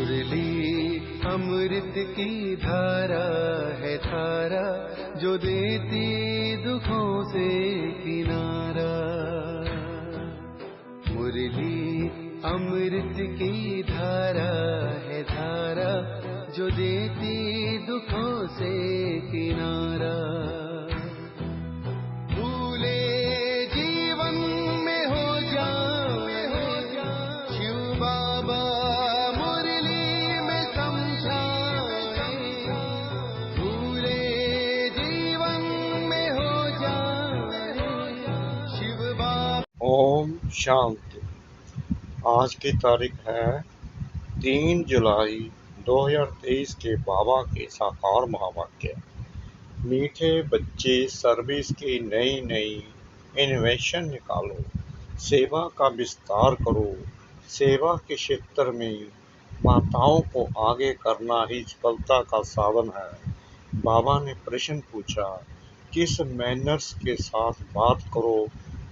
मुरली अमृत की धारा है धारा, जो देती दुखों से किनारा। मुरली अमृत की धारा है धारा, जो देती दुखों से किनारा। भूले जीवन में हो जाए शिव बाबा मुरली में समझाए। भूले जीवन में हो जाए शिव बाबा। ओम शांति। आज की तारीख है 3 जुलाई 2023 के बाबा के साकार महावाक्य। मीठे बच्चे सर्विस की नई नई इनोवेशन निकालो, सेवा का विस्तार करो। सेवा के क्षेत्र में माताओं को आगे करना ही सफलता का साधन है। बाबा ने प्रश्न पूछा, किस मैनर्स के साथ बात करो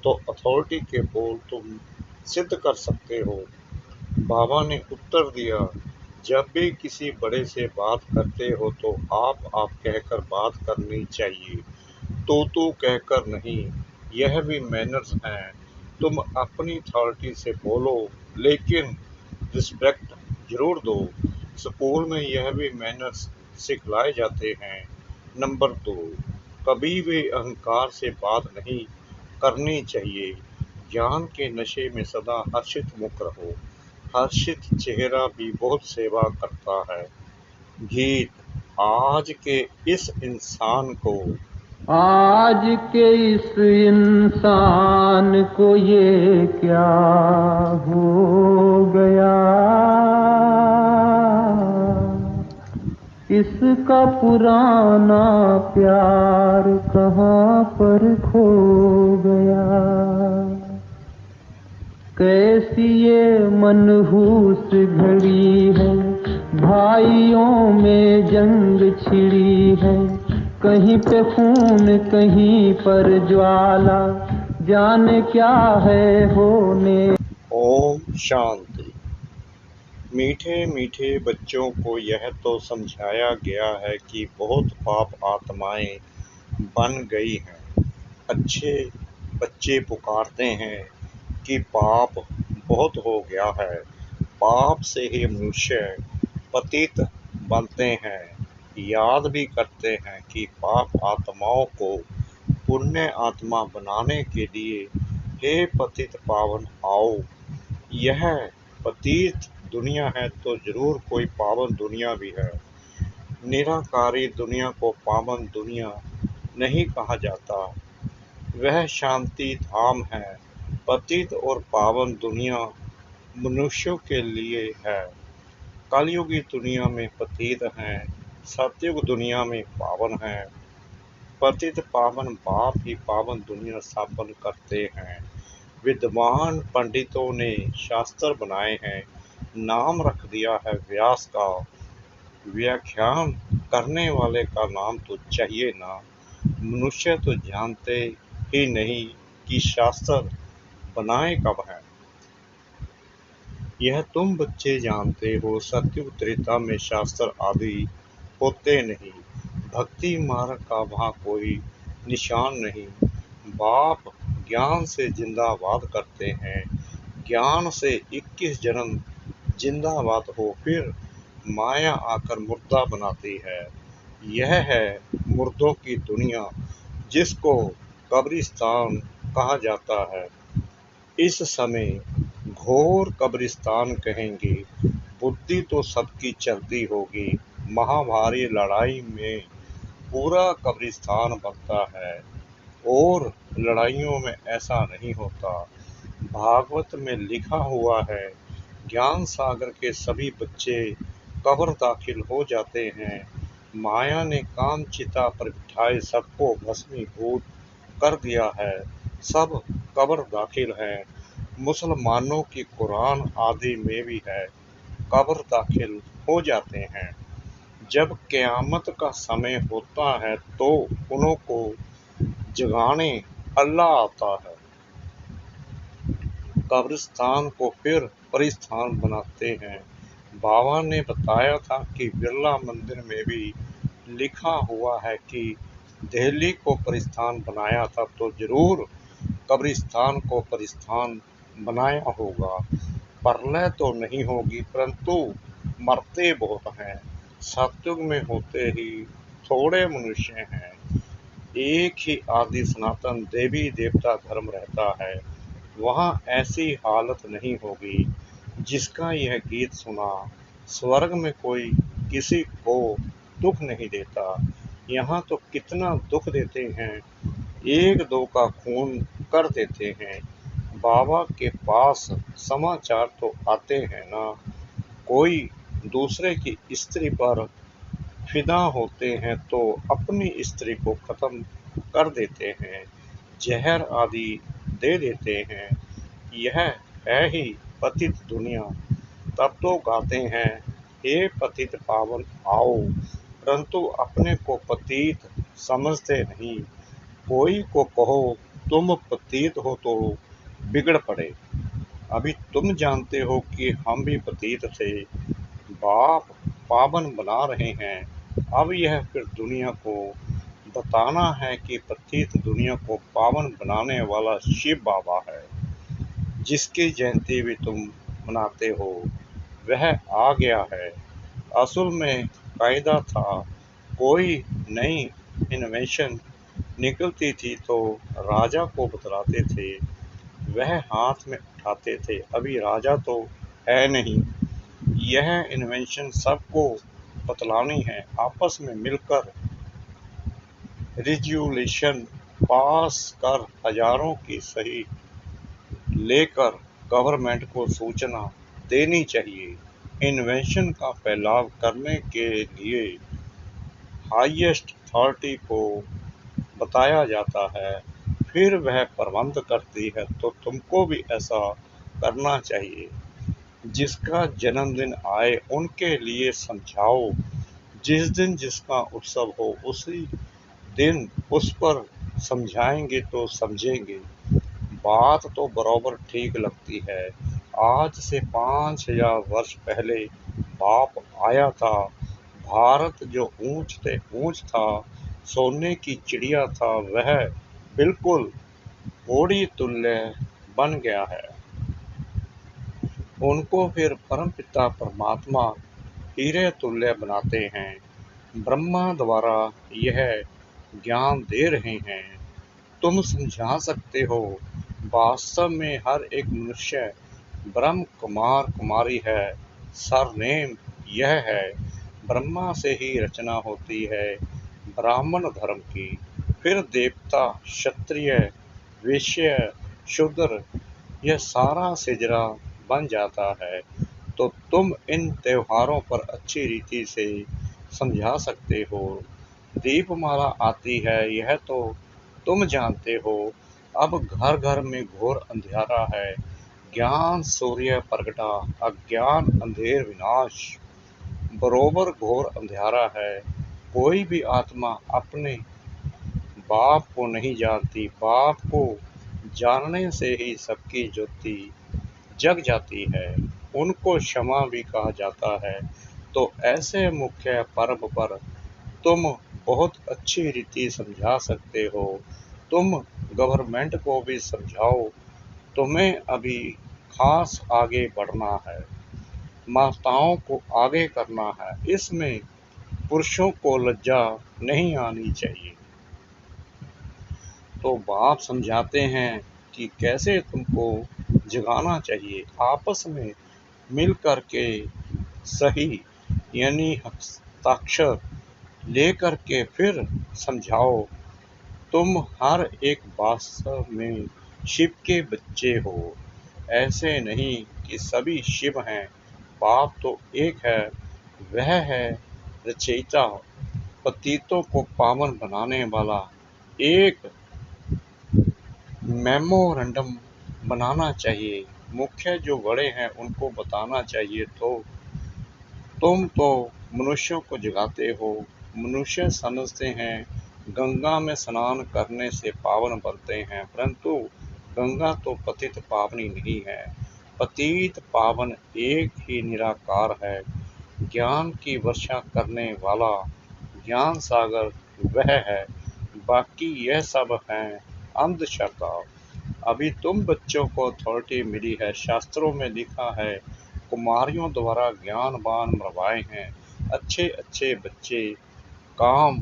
तो अथॉरिटी के बोल तुम सिद्ध कर सकते हो। बाबा ने उत्तर दिया, जब भी किसी बड़े से बात करते हो तो आप कहकर बात करनी चाहिए, तू कहकर नहीं। यह भी मैनर्स हैं। तुम अपनी अथॉरिटी से बोलो, लेकिन रिस्पेक्ट जरूर दो। स्कूल में यह भी मैनर्स सिखलाए जाते हैं। नंबर 2, कभी भी अहंकार से बात नहीं करनी चाहिए। ज्ञान के नशे में सदा हर्षित मुख रहो। हर्षित चेहरा भी बहुत सेवा करता है। गीत। आज के इस इंसान को ये क्या हो गया, इसका पुराना प्यार कहाँ पर खो गया। कैसी ये मनहूस घड़ी है, भाइयों में जंग छिड़ी है। कहीं पे खून कहीं पर ज्वाला, जाने क्या है होने। ओम शांति। मीठे मीठे बच्चों को यह तो समझाया गया है कि बहुत पाप आत्माएं बन गई हैं। अच्छे बच्चे पुकारते हैं कि पाप बहुत हो गया है। पाप से ही मनुष्य पतित बनते हैं। याद भी करते हैं कि पाप आत्माओं को पुण्य आत्मा बनाने के लिए, हे पतित पावन आओ। यह पतित दुनिया है तो जरूर कोई पावन दुनिया भी है। निराकारी दुनिया को पावन दुनिया नहीं कहा जाता, वह शांति धाम है। पतित और पावन दुनिया मनुष्यों के लिए है। कलयुगी दुनिया में पतित हैं, सतयुग दुनिया में पावन हैं। पतित पावन बाप ही पावन दुनिया स्थापन करते हैं। विद्वान पंडितों ने शास्त्र बनाए हैं, नाम रख दिया है व्यास का। व्याख्यान करने वाले का नाम तो चाहिए ना। मनुष्य तो जानते ही नहीं कि शास्त्र बनाए कब हैं। यह तुम बच्चे जानते हो, सतयुग त्रेता में शास्त्र आदि होते नहीं। भक्ति मार्ग का वहाँ कोई निशान नहीं। बाप ज्ञान से जिंदाबाद करते हैं। ज्ञान से 21 जन्म जिंदाबाद हो, फिर माया आकर मुर्दा बनाती है। यह है मुर्दों की दुनिया, जिसको कब्रिस्तान कहा जाता है। इस समय घोर कब्रिस्तान कहेंगे। बुद्धि तो सबकी चलती होगी। महाभारी लड़ाई में पूरा कब्रिस्तान बनता है, और लड़ाइयों में ऐसा नहीं होता। भागवत में लिखा हुआ है, ज्ञान सागर के सभी बच्चे कब्र दाखिल हो जाते हैं। माया ने काम चिता पर बिठाए सबको भस्मीभूत कर दिया है। सब कब्र दाखिल हैं। मुसलमानों की कुरान आदि में भी है, कब्र दाखिल हो जाते हैं। जब क़यामत का समय होता है तो उनको जगाने अल्लाह आता है। कब्रिस्तान को फिर परिस्थान बनाते हैं। बाबा ने बताया था कि बिरला मंदिर में भी लिखा हुआ है कि दिल्ली को परिस्थान बनाया था तो जरूर कब्रिस्तान को परिस्थान बनाया होगा। प्रलय तो नहीं होगी, परंतु मरते बहुत हैं। सतयुग में होते ही थोड़े मनुष्य हैं। एक ही आदि सनातन देवी देवता धर्म रहता है। वहाँ ऐसी हालत नहीं होगी जिसका यह गीत सुना। स्वर्ग में कोई किसी को दुख नहीं देता। यहाँ तो कितना दुख देते हैं, एक दो का खून कर देते हैं। बाबा के पास समाचार तो आते हैं ना, कोई दूसरे की स्त्री पर फिदा होते हैं तो अपनी स्त्री को खत्म कर देते हैं, जहर आदि दे देते हैं। यह है ही पतित दुनिया। तब तो गाते हैं, हे पतित पावन आओ, परंतु अपने को पतित समझते नहीं। कोई को कहो तुम पतित हो तो बिगड़ पड़े। अभी तुम जानते हो कि हम भी पतित थे, बाप पावन बना रहे हैं। अब यह फिर दुनिया को बताना है कि पतित दुनिया को पावन बनाने वाला शिव बाबा है, जिसकी जयंती भी तुम मनाते हो। वह आ गया है। असल में कायदा था, कोई नई इन्वेंशन निकलती थी तो राजा को बतलाते थे, वह हाथ में उठाते थे। अभी राजा तो है नहीं, यह इन्वेंशन सबको बतलानी है। आपस में मिलकर रिजोल्यूशन पास कर हजारों की सही लेकर गवर्नमेंट को सूचना देनी चाहिए। इन्वेंशन का फैलाव करने के लिए हाईएस्ट अथॉरिटी को बताया जाता है, फिर वह प्रबंध करती है। तो तुमको भी ऐसा करना चाहिए। जिसका जन्मदिन आए उनके लिए समझाओ। जिस दिन जिसका उत्सव हो उसी दिन उस पर समझाएंगे तो समझेंगे। बात तो बराबर ठीक लगती है। आज से 5000 वर्ष पहले बाप आया था। भारत जो ऊंच से ऊंच था, सोने की चिड़िया था, वह बिल्कुल घोड़ी तुल्य बन गया है। उनको फिर परमपिता परमात्मा हीरे तुल्य बनाते हैं। ब्रह्मा द्वारा यह ज्ञान दे रहे हैं। तुम समझा सकते हो। वास्तव में हर एक मनुष्य ब्रह्म कुमार कुमारी है। सरनेम यह है। ब्रह्मा से ही रचना होती है ब्राह्मण धर्म की, फिर देवता, क्षत्रिय, वैश्य, शूद्र, यह सारा सिजरा बन जाता है। तो तुम इन त्योहारों पर अच्छी रीति से समझा सकते हो। दीपमाला आती है, यह तो तुम जानते हो। अब घर घर में घोर अंधियारा है। ज्ञान सूर्य प्रगटा, अज्ञान अंधेर विनाश। बरोबर घोर अंधियारा है। कोई भी आत्मा अपने बाप को नहीं जानती। बाप को जानने से ही सबकी ज्योति जग जाती है। उनको क्षमा भी कहा जाता है। तो ऐसे मुख्य पर्व पर तुम बहुत अच्छी रीति समझा सकते हो। तुम गवर्नमेंट को भी समझाओ। तुम्हें अभी खास आगे बढ़ना है, माताओं को आगे करना है। इसमें पुरुषों को लज्जा नहीं आनी चाहिए। तो बाप समझाते हैं कि कैसे तुमको जगाना चाहिए। आपस में मिल कर के सही यानी हस्ताक्षर लेकर के फिर समझाओ। तुम हर एक वास्तव में शिव के बच्चे हो। ऐसे नहीं कि सभी शिव हैं। बाप तो एक है, वह है रचयिता, पतितों को पावन बनाने वाला। एक मेमोरेंडम बनाना चाहिए, मुख्य जो बड़े हैं उनको बताना चाहिए। तो तुम तो मनुष्यों को जगाते हो। मनुष्य समझते हैं गंगा में स्नान करने से पावन बनते हैं, परंतु गंगा तो पतित पावनी नहीं है। पतित पावन एक ही निराकार है। ज्ञान की वर्षा करने वाला ज्ञान सागर वह है, बाकी यह सब है अंधश्रद्धा। अभी तुम बच्चों को अथॉरिटी मिली है, शास्त्रों में लिखा है, कुमारियों द्वारा ज्ञान बाण मरवाए हैं। अच्छे अच्छे बच्चे काम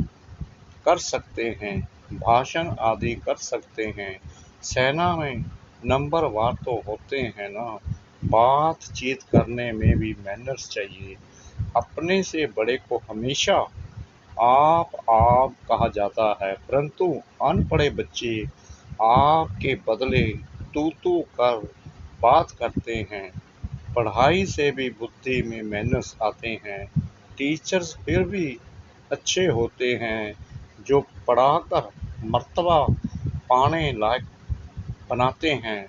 कर सकते हैं, भाषण आदि कर सकते हैं, सेना में नंबरवार तो होते हैं ना। बातचीत करने में भी मैनर्स चाहिए। अपने से बड़े को हमेशा आप कहा जाता है, परंतु अनपढ़े बच्चे आपके बदले तू कर बात करते हैं। पढ़ाई से भी बुद्धि में मैनर्स आते हैं। टीचर्स फिर भी अच्छे होते हैं जो पढ़ाकर मर्तबा पाने लायक बनाते हैं।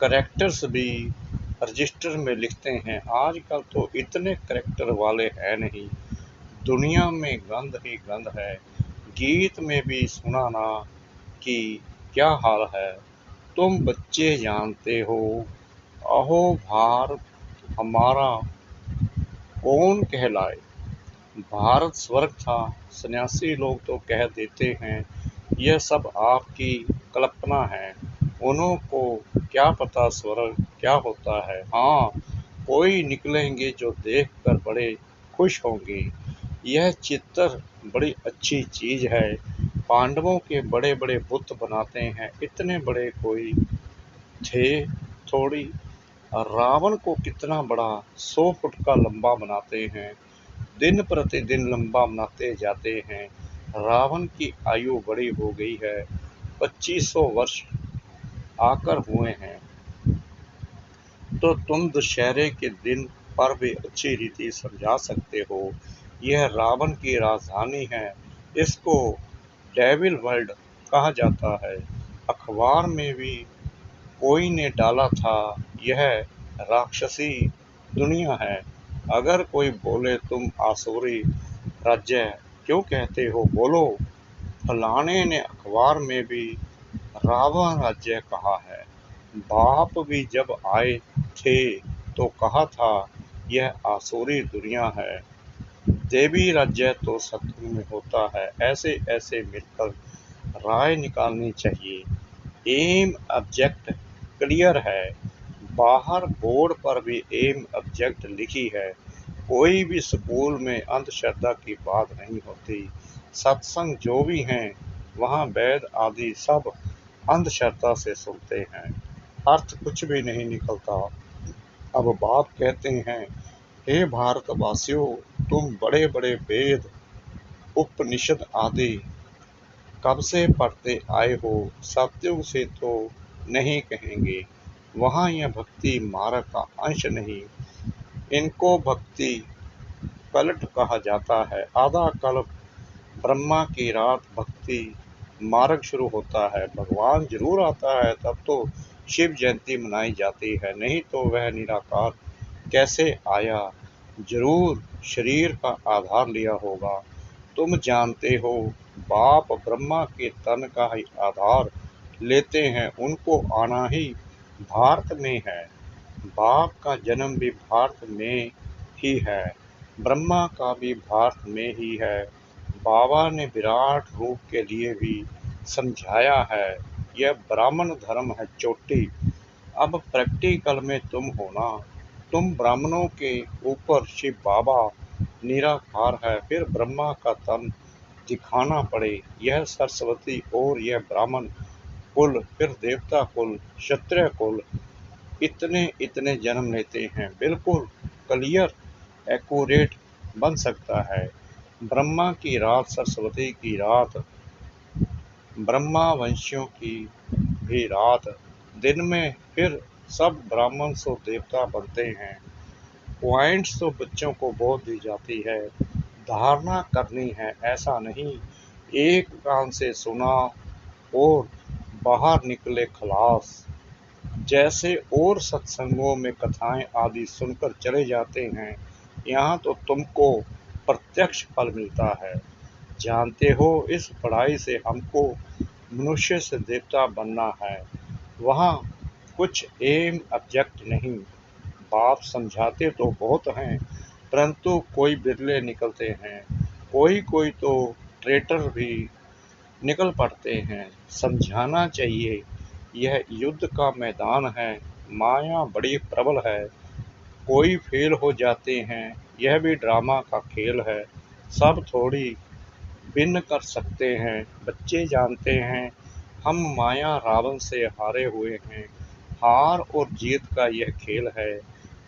करेक्टर्स भी रजिस्टर में लिखते हैं। आजकल तो इतने करेक्टर वाले हैं नहीं, दुनिया में गंद ही गंद है। गीत में भी सुना ना कि क्या हाल है। तुम बच्चे जानते हो, अहो भारत हमारा कौन कहलाए। भारत स्वर्ग था, सन्यासी लोग तो कह देते हैं यह सब आपकी कल्पना है। उन्हों को क्या पता स्वर्ग क्या होता है। हाँ, कोई निकलेंगे जो देखकर बड़े खुश होंगे। यह चित्र बड़ी अच्छी चीज है। पांडवों के बड़े बड़े बुत बनाते हैं, इतने बड़े कोई थे थोड़ी। रावण को कितना बड़ा 100 फुट का लंबा बनाते हैं, दिन प्रतिदिन लंबा बनाते जाते हैं। रावण की आयु बड़ी हो गई है, 2500 वर्ष आकर हुए हैं। तो तुम दशहरे के दिन पर भी अच्छी रीति समझा सकते हो। यह रावण की राजधानी है, इसको डेविल वर्ल्ड कहा जाता है। अखबार में भी कोई ने डाला था, यह राक्षसी दुनिया है। अगर कोई बोले तुम आसुरी राज्य क्यों कहते हो, बोलो फलाने ने अखबार में भी रावण राज्य कहा है। बाप भी जब आए थे तो कहा था यह आसुरी दुनिया है। देवी राज्य तो सत्य में होता है। ऐसे ऐसे मिलकर राय निकालनी चाहिए। एम ऑब्जेक्ट क्लियर है, बाहर बोर्ड पर भी एम ऑब्जेक्ट लिखी है। कोई भी स्कूल में अंधश्रद्धा की बात नहीं होती। सत्संग जो भी हैं वहाँ वेद आदि सब अंधश्रद्धा से सुनते हैं, अर्थ कुछ भी नहीं निकलता। अब बाप कहते हैं, हे भारतवासियों, तुम बड़े बड़े वेद उपनिषद आदि कब से पढ़ते आए हो, सत्युग से तो नहीं कहेंगे। वहाँ यह भक्ति मार्ग का अंश नहीं, इनको भक्ति कल्ट कहा जाता है। आधा कल्प ब्रह्मा की रात भक्ति मार्ग शुरू होता है। भगवान जरूर आता है तब तो शिव जयंती मनाई जाती है, नहीं तो वह निराकार कैसे आया। जरूर शरीर का आधार लिया होगा। तुम जानते हो, बाप ब्रह्मा के तन का ही आधार लेते हैं, उनको आना ही भारत में है। बाप का जन्म भी भारत में ही है, ब्रह्मा का भी भारत में ही है। बाबा ने विराट रूप के लिए भी समझाया है, यह ब्राह्मण धर्म है चोटी। अब प्रैक्टिकल में तुम होना, तुम ब्राह्मणों के ऊपर शिव बाबा निराकार है, फिर ब्रह्मा का तन दिखाना पड़े। यह सरस्वती और यह ब्राह्मण कुल, फिर देवता कुल, क्षत्रिय कुल, इतने इतने जन्म लेते हैं। बिल्कुल क्लियर एक्यूरेट बन सकता है। ब्रह्मा की रात, सरस्वती की रात, ब्रह्मा वंशियों की भी रात, दिन में फिर सब ब्राह्मण सो देवता बनते हैं। पॉइंट्स तो बच्चों को बहुत दी जाती है, धारणा करनी है, ऐसा नहीं एक कान से सुना और बाहर निकले खलास। जैसे और सत्संगों में कथाएं आदि सुनकर चले जाते हैं, यहाँ तो तुमको प्रत्यक्ष फल मिलता है। जानते हो, इस पढ़ाई से हमको मनुष्य से देवता बनना है। वहाँ कुछ एम ऑब्जेक्ट नहीं। बाप समझाते तो बहुत हैं, परंतु कोई बिरले निकलते हैं, कोई कोई तो ट्रेटर भी निकल पड़ते हैं। समझाना चाहिए यह युद्ध का मैदान है, माया बड़ी प्रबल है, कोई फेल हो जाते हैं, यह भी ड्रामा का खेल है। सब थोड़ी भिन्न कर सकते हैं, बच्चे जानते हैं हम माया रावण से हारे हुए हैं, हार और जीत का यह खेल है,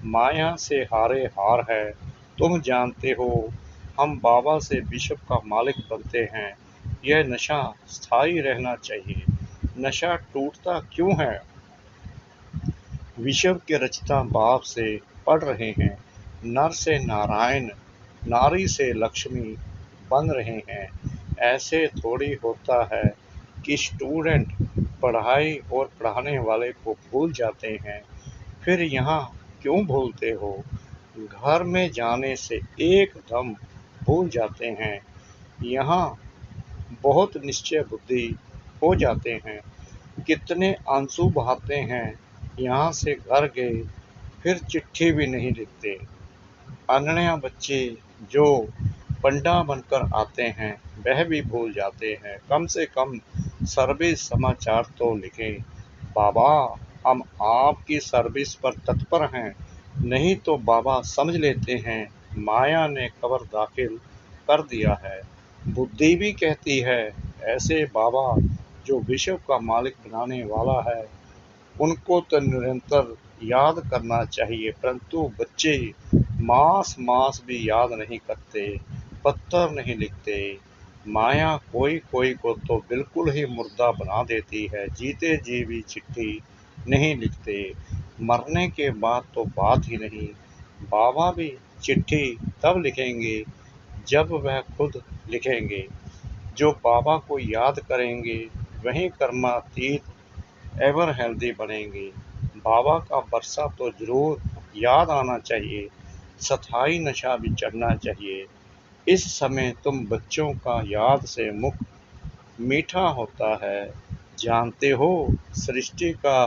माया से हारे हार है। तुम जानते हो हम बाबा से विश्व का मालिक बनते हैं, यह नशा स्थायी रहना चाहिए। नशा टूटता क्यों है? विश्व के रचना बाप से पढ़ रहे हैं, नर से नारायण, नारी से लक्ष्मी बन रहे हैं। ऐसे थोड़ी होता है कि स्टूडेंट पढ़ाई और पढ़ाने वाले को भूल जाते हैं। फिर यहाँ क्यों भूलते हो? घर में जाने से एकदम भूल जाते हैं। यहाँ बहुत निश्चय बुद्धि हो जाते हैं, कितने आंसू बहाते हैं। यहाँ से घर गए फिर चिट्ठी भी नहीं लिखते। अनन्या बच्चे जो पंडा बनकर आते हैं वह भी भूल जाते हैं। कम से कम सर्विस समाचार तो लिखें। बाबा हम आपकी सर्विस पर तत्पर हैं, नहीं तो बाबा समझ लेते हैं माया ने कब्र दाखिल कर दिया है। बुद्धि भी कहती है ऐसे बाबा जो विश्व का मालिक बनाने वाला है उनको तो निरंतर याद करना चाहिए, परंतु बच्चे मास मास भी याद नहीं करते, पत्थर नहीं लिखते। माया कोई कोई को तो बिल्कुल ही मुर्दा बना देती है, जीते जी भी चिट्ठी नहीं लिखते, मरने के बाद तो बात ही नहीं। बाबा भी चिट्ठी तब लिखेंगे जब वह खुद लिखेंगे। जो बाबा को याद करेंगे वही कर्मातीत एवर हेल्दी बनेंगे। बाबा का बरसा तो जरूर याद आना चाहिए, स्थायी नशा भी चढ़ना चाहिए। इस समय तुम बच्चों का याद से मुख मीठा होता है। जानते हो सृष्टि का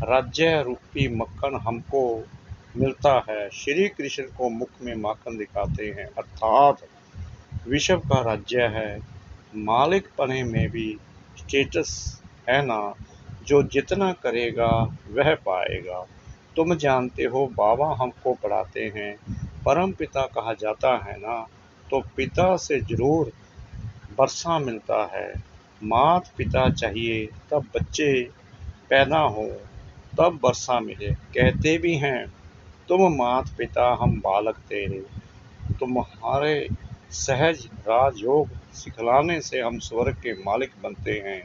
राज्य रूपी मक्खन हमको मिलता है। श्री कृष्ण को मुख में माखन दिखाते हैं, अर्थात विश्व का राज्य है। मालिक पने में भी स्टेटस है ना, जो जितना करेगा वह पाएगा। तुम जानते हो बाबा हमको पढ़ाते हैं, परम पिता कहा जाता है ना, तो पिता से जरूर वर्षा मिलता है। मात पिता चाहिए तब बच्चे पैदा हो, तब वर्षा मिले। कहते भी हैं तुम मात पिता हम बालक तेरे, तुम्हारे सहज राजयोग सिखलाने से हम स्वर्ग के मालिक बनते हैं।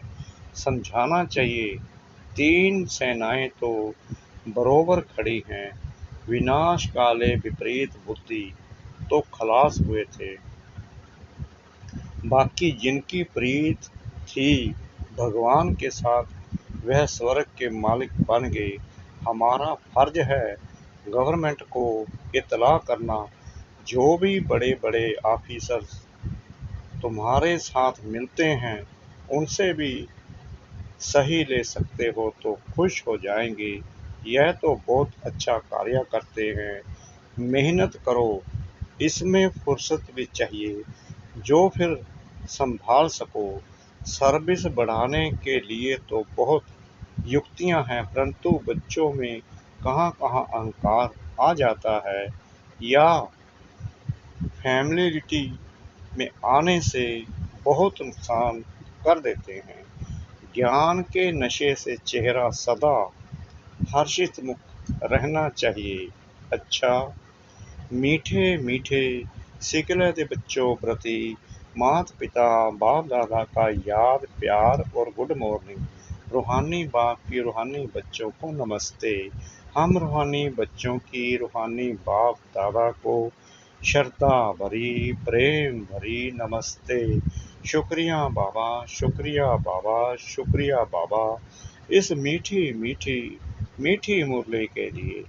समझाना चाहिए तीन सेनाएं तो बरोबर खड़ी हैं, विनाश काले विपरीत बुद्धि तो खलास हुए थे। बाकी जिनकी प्रीत थी भगवान के साथ वह स्वर्ग के मालिक बन गए। हमारा फर्ज है गवर्नमेंट को इत्तला करना, जो भी बड़े बड़े ऑफिसर्स तुम्हारे साथ मिलते हैं उनसे भी सही ले सकते हो तो खुश हो जाएंगे। यह तो बहुत अच्छा कार्य करते हैं, मेहनत करो, इसमें फुर्सत भी चाहिए जो फिर संभाल सको। सर्विस बढ़ाने के लिए तो बहुत युक्तियां हैं, परंतु बच्चों में कहाँ कहाँ अहंकार आ जाता है या फैमिलिटी में आने से बहुत नुकसान कर देते हैं। ज्ञान के नशे से चेहरा सदा हर्षित मुख रहना चाहिए। अच्छा मीठे मीठे सिकले दे बच्चों प्रति माता पिता बाप दादा का याद प्यार और गुड मॉर्निंग। रूहानी बाप की रूहानी बच्चों को नमस्ते। हम रूहानी बच्चों की रूहानी बाप दादा को श्रद्धा भरी प्रेम भरी नमस्ते। शुक्रिया बाबा, शुक्रिया बाबा, शुक्रिया बाबा, इस मीठी मीठी मीठी मुरली के लिए।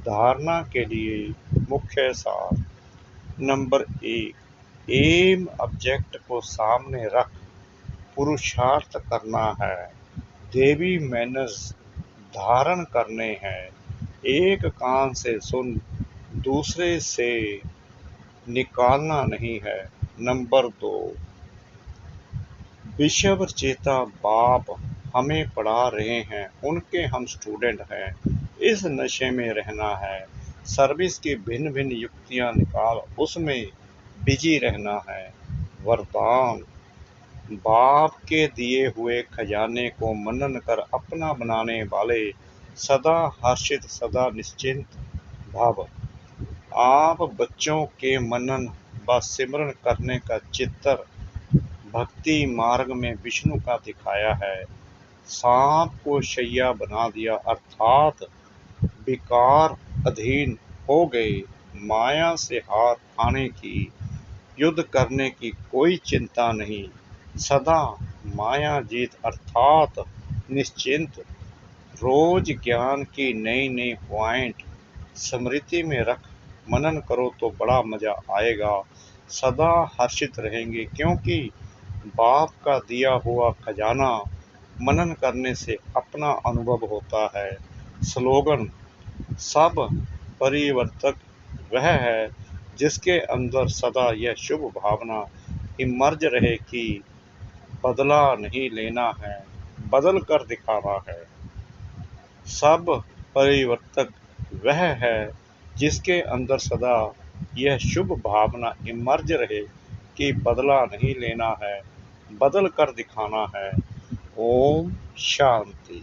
धारणा के लिए मुख्य सार। नंबर 1, एम ऑब्जेक्ट को सामने रख पुरुषार्थ करना है। देवी मैनर्स धारण करने हैं। एक कान से सुन, दूसरे से निकालना नहीं है। नंबर 2, विश्व चेता बाप हमें पढ़ा रहे हैं, उनके हम स्टूडेंट हैं। इस नशे में रहना है, सर्विस की भिन्न भिन्न युक्तियां निकाल उसमें बिजी रहना है। वरदान, बाप के दिए हुए खजाने को मनन कर अपना बनाने वाले सदा हर्षित सदा निश्चिंत भव। आप बच्चों के मनन व सिमरन करने का चित्र भक्ति मार्ग में विष्णु का दिखाया है। सांप को शैया बना दिया, अर्थात विकार अधीन हो गए। माया से हार खाने की, युद्ध करने की कोई चिंता नहीं, सदा माया जीत अर्थात निश्चिंत। रोज ज्ञान की नई नई पॉइंट स्मृति में रख मनन करो तो बड़ा मजा आएगा। सदा हर्षित रहेंगे, क्योंकि बाप का दिया हुआ खजाना मनन करने से अपना अनुभव होता है। स्लोगन, सब परिवर्तक वह है जिसके अंदर सदा यह शुभ भावना इमर्ज रहे कि बदला नहीं लेना है, बदल कर दिखाना है। सब परिवर्तक वह है जिसके अंदर सदा यह शुभ भावना इमर्ज रहे कि बदला नहीं लेना है, बदल कर दिखाना है। ओम शांति।